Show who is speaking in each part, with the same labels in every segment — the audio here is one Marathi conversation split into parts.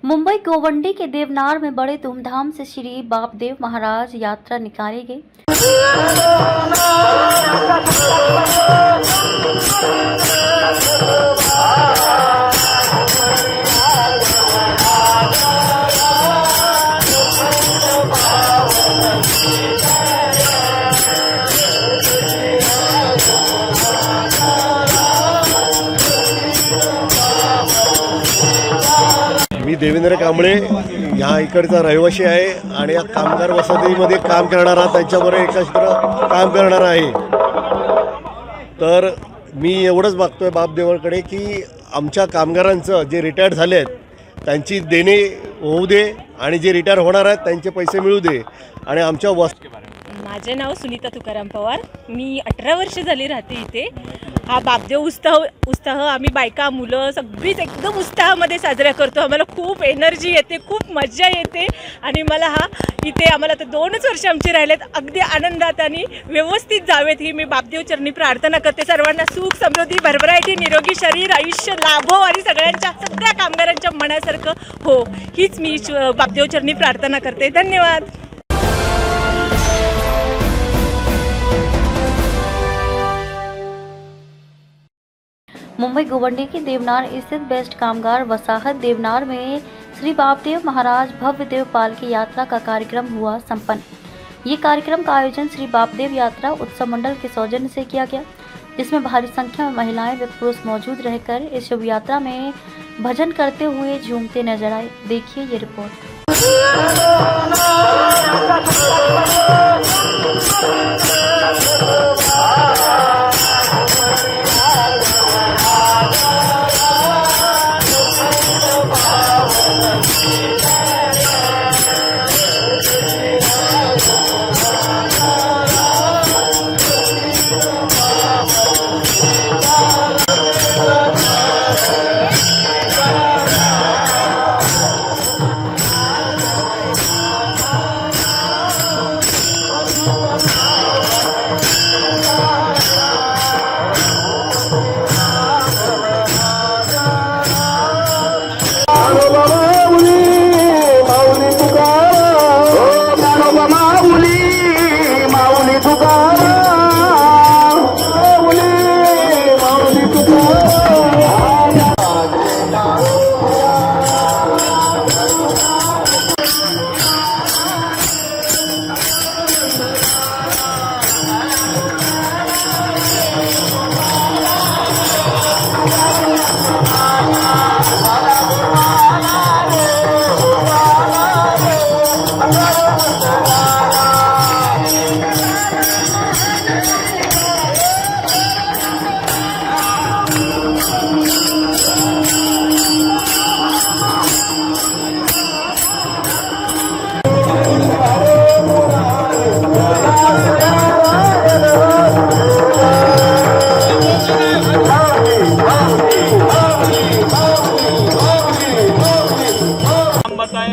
Speaker 1: मुंबई गोवंडी के देवनार में बड़े धूमधाम से श्री बापदेव महाराज यात्रा निकाली गई।
Speaker 2: मी देवेंद्र कांबळे ह्या इकडचा रहिवासी आहे आणि या कामगार वसाहतीमध्ये काम करणारा त्यांच्याबरोबर एकत्र काम करणारा आहे। तर मी एवढंच मागतोय बापदेवाकडे की आमच्या कामगारांचं जे रिटायर्ड झाले आहेत त्यांची देणे होऊ दे आणि जे रिटायर होणार आहेत त्यांचे पैसे मिळू दे आणि आमच्या
Speaker 3: माझे नाव सुनीता तुकाराम पवार। मी 18 वर्ष झाली राहते इथे। हा बापदेव उत्साह आम्ही बायका मुलं सगळीच एकदम उत्साहामध्ये साजरा करतो। आम्हाला खूप एनर्जी येते, खूप मजा येते आणि मला इथे आम्हाला तर 2च वर्ष आमचे राहिलेत, अगदी आनंदात आणि व्यवस्थित जावेत ही मी बापदेव चरणी प्रार्थना करते। सर्वांना सुख समृद्धी भरभराटी निरोगी शरीर आयुष्य लाभो आणि सगळ्या कामगारांच्या मनासारखं हो हीच मी बापदेव चरणी प्रार्थना करते। धन्यवाद।
Speaker 1: मुंबई गोवंडी के देवनार स्थित बेस्ट कामगार वसाहत देवनार में श्री बापदेव महाराज भव्य देवपाल की यात्रा का कार्यक्रम हुआ संपन्न। ये कार्यक्रम का आयोजन श्री बापदेव यात्रा उत्सव मंडल के सौजन्य से किया गया, जिसमें भारी संख्या में महिलाएं व पुरुष मौजूद रहकर इस शुभ यात्रा में भजन करते हुए झूमते नजर आए। देखिए ये रिपोर्ट।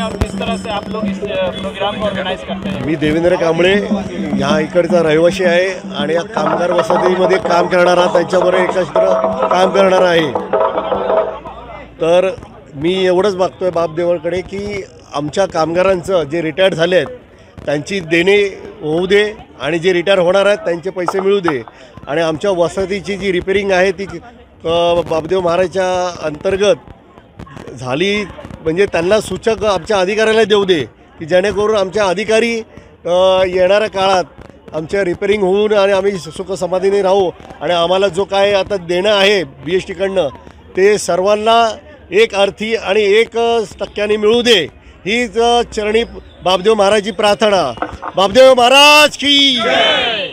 Speaker 4: और किस तरह से आप लोग इस प्रोग्राम को ऑर्गेनाइज करते हैं?
Speaker 2: मी देवेंद्र कांबळे ह्या इकडचा रहिवासी आहे आणि या कामगार वसाहतीमध्ये काम करणारा त्यांच्याबरोबर एकत्र काम करणारा आहे। तर मी एवढंच मागतोय बापदेवाकडे की आमच्या कामगारांचं जे रिटायर्ड झाले आहेत त्यांची देणे होऊ दे आणि जे रिटायर होणार आहेत त्यांचे पैसे मिळू दे आणि आमच्या वसाहतीची जी रिपेरिंग आहे ती बापदेव महाराजच्या अंतर्गत झाली म्हणजे त्यांना सूचक आमच्या अधिकाऱ्याला देऊ दे की जेणेकरून आमच्या अधिकारी येणाऱ्या काळात आमच्या रिपेरिंग होऊन आणि आम्ही सुख समाधीने राहू आणि आम्हाला जो काय आता देणं आहे BSTकडनं ते सर्वांना एक अर्थी आणि 1% मिळू दे हीच चरणी बापदेव महाराजची प्रार्थना। बापदेव महाराज की जय।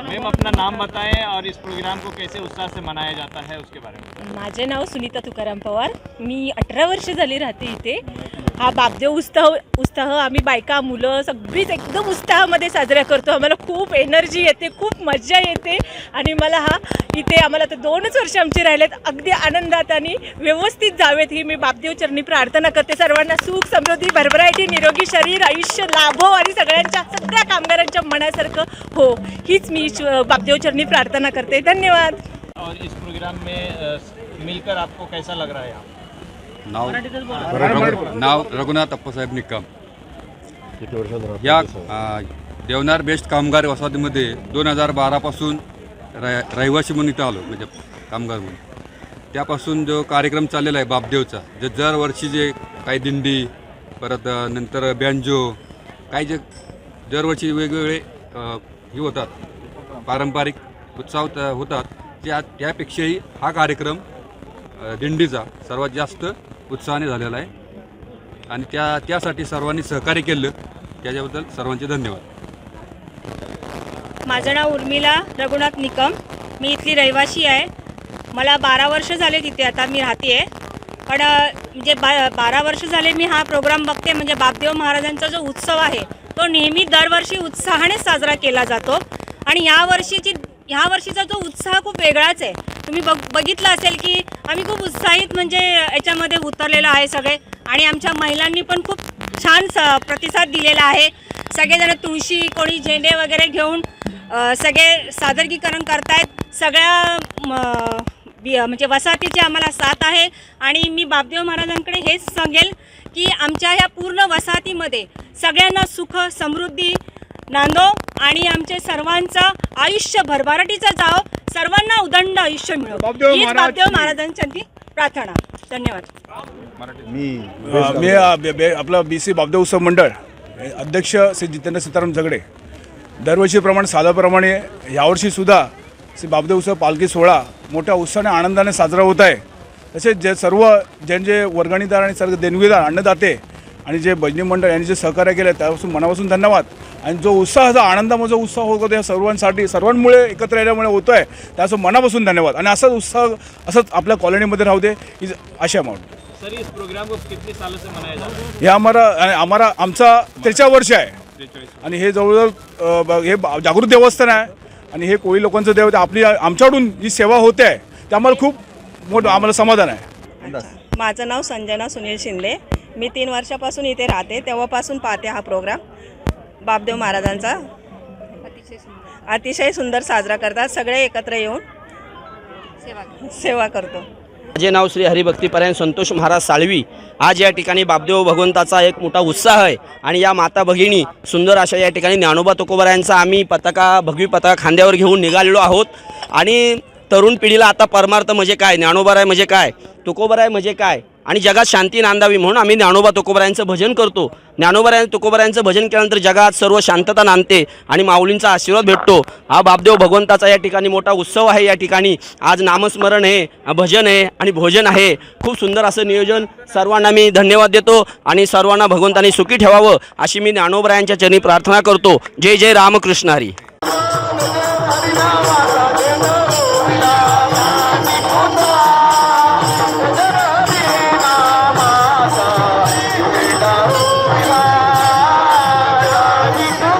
Speaker 4: मैम अपना नाम बताएं और इस प्रोग्राम को कैसे उत्साह से मनाया जाता है उसके बारे में।
Speaker 3: माझे नाव सुनीता तुकाराम पवार। मी 18 वर्ष झाली राहते इथे। हा बापदेव उत्साह आम्ही बायका मुलं सगळीच एकदम उत्साहामध्ये साजरा करतो। आम्हाला खूप एनर्जी येते, खूप मजा येते आणि मला इथे आम्हाला तर 2च वर्ष आमचे राहिलेत, अगदी आनंदात आणि व्यवस्थित जावेत ही मी बापदेव चरणी प्रार्थना करते। सर्वांना सुख समृद्धी भरभराटी निरोगी शरीर आयुष्य लाभो आणि सगळ्या कामगारांच्या मनासारखं हो हीच मी बापदेव चरणी प्रार्थना करते। धन्यवाद।
Speaker 4: और इस प्रोग्राम में मिलकर आपको कैसा लग रहा है?
Speaker 5: नाव रघुनाथ अप्पासाहेब निकम.
Speaker 2: किती वर्षांनी
Speaker 5: या देवनार बेस्ट कामगार वसाहतीमध्ये 2012 पासून रहिवासी म्हणून इथं आलो, म्हणजे कामगार म्हणून. त्यापासून जो कार्यक्रम चाललेला आहे बापदेवचा, जे दरवर्षी जे काही दिंडी, परत नंतर बँजो, काही जे दरवर्षी वेगवेगळे हे होतात, पारंपरिक उत्सव होतात, त्यापेक्षाही हा कार्यक्रम दिंडीचा सर्वात जास्त उत्साहाने झालेला आहे. आणि त्यासाठी सर्वांनी सहकार्य केलं, त्याच्याबद्दल सर्वांचे धन्यवाद.
Speaker 3: माझं नाव उर्मिला रघुनाथ निकम. मी इथली रहिवाशी आहे. मला 12 वर्ष झाले तिथे आता मी राहते आहे. पण म्हणजे 12 वर्ष झाले मी हा प्रोग्राम बघते. म्हणजे बापदेव महाराजांचा जो उत्सव आहे तो नेहमी दरवर्षी उत्साहाने साजरा केला जातो. आणि ह्या वर्षीचा जो उत्साह खूप वेगळाच आहे. तुम्ही बघितलं असेल की आम्ही खूप उत्साहित म्हणजे याच्यामध्ये उतरलेलो आहे सगळे. आणि आमच्या महिलांनी पण खूप छान प्रतिसाद दिलेला आहे. सगळेजण तुळशी, कोणी झेंडे वगैरे घेऊन सगळे सादरीकरण करतायत. सगळ्या म्हणजे वसाहतीची आम्हाला साथ आहे. आणि मी बापदेव महाराजांकडे हेच सांगेल की आमच्या ह्या पूर्ण वसाहतीमध्ये सगळ्यांना सुख समृद्धी नांदो आणि आमचे सर्वांचं आयुष्य भरभराटीचं जावो, सर्वांना उदंड आयुष्य मिळो, हीच बापदेव महाराजांची प्रार्थना. धन्यवाद.
Speaker 6: मी आपला BC बापदेव उत्सव मंडळ अध्यक्ष श्री जितेंद्र सीताराम झगडे. दरवर्षीप्रमाणे सालाप्रमाणे यावर्षीसुद्धा श्री बापदेव उत्सव पालखी सोहळा मोठ्या उत्साहाने आनंदाने साजरा होत आहे. तसेच जे वर्गणीदार आणि सर्व देणगीदार अन्नदाते आणि जे भजनी मंडळ यांनी जे सहकार्य केलं त्यापासून मनापासून धन्यवाद. आणि जो उत्साह, जो आनंदाचा उत्साह होतो त्या सर्वांमुळे एकत्र येण्यामुळे होतो आहे, त्याचं मनापासून धन्यवाद. आणि असाच उत्साह असंच आपल्या कॉलनीमध्ये राहू दे ही आशा मानतो.
Speaker 4: सर, इस प्रोग्राम को कितने सालों से मनाया जा रहा है?
Speaker 6: हे आमचा 43 वर्ष आहे. आणि हे जवळजवळ हे जागृत देवस्थान आहे. आणि हे कोळी लोकांचं देव, आमच्याकडून जी सेवा होते आहे ते आम्हाला खूप मोठं आम्हाला समाधान आहे.
Speaker 7: माझं नाव संजना सुनील शिंदे. मी 3 वर्षापासून इथे राहते. तेव्हापासून पाहते हा प्रोग्राम. बापदेव महाराजांचा अतिशय सुंदर साजरा करतात. सगळे एकत्र येऊन सेवा करतो.
Speaker 8: माझे नाव श्री हरिभक्तीपरायण संतोष महाराज साळवी. आज या ठिकाणी बापदेव भगवंताचा एक मोठा उत्साह आहे. आणि या माता भगिनी सुंदर अशा या ठिकाणी ज्ञानोबा तुकोबारायांचा आम्ही भगवी पताका खांद्यावर घेऊन निघालेलो आहोत. आणि तरुण पिढीला आता परमार्थ म्हणजे काय, ज्ञानोबाराय म्हणजे काय, तुकोबाराय म्हणजे काय, आणि जगात शांती नांदावी म्हणून आम्ही ज्ञानोबा तुकोबारायांचं भजन करतो. ज्ञानोबा तुकोबारायांचं भजन केल्यानंतर जगात सर्व शांतता नांदते आणि माऊलींचा आशीर्वाद भेटतो. हा बापदेव भगवंताचा या ठिकाणी मोठा उत्सव आहे. या ठिकाणी आज नामस्मरण आहे, भजन आहे आणि भोजन आहे. खूप सुंदर असं नियोजन. सर्वांना मी धन्यवाद देतो आणि सर्वांना भगवंतांनी सुखी ठेवावं अशी मी ज्ञानोबरायांच्या चरणी प्रार्थना करतो. जय जय रामकृष्ण हरी.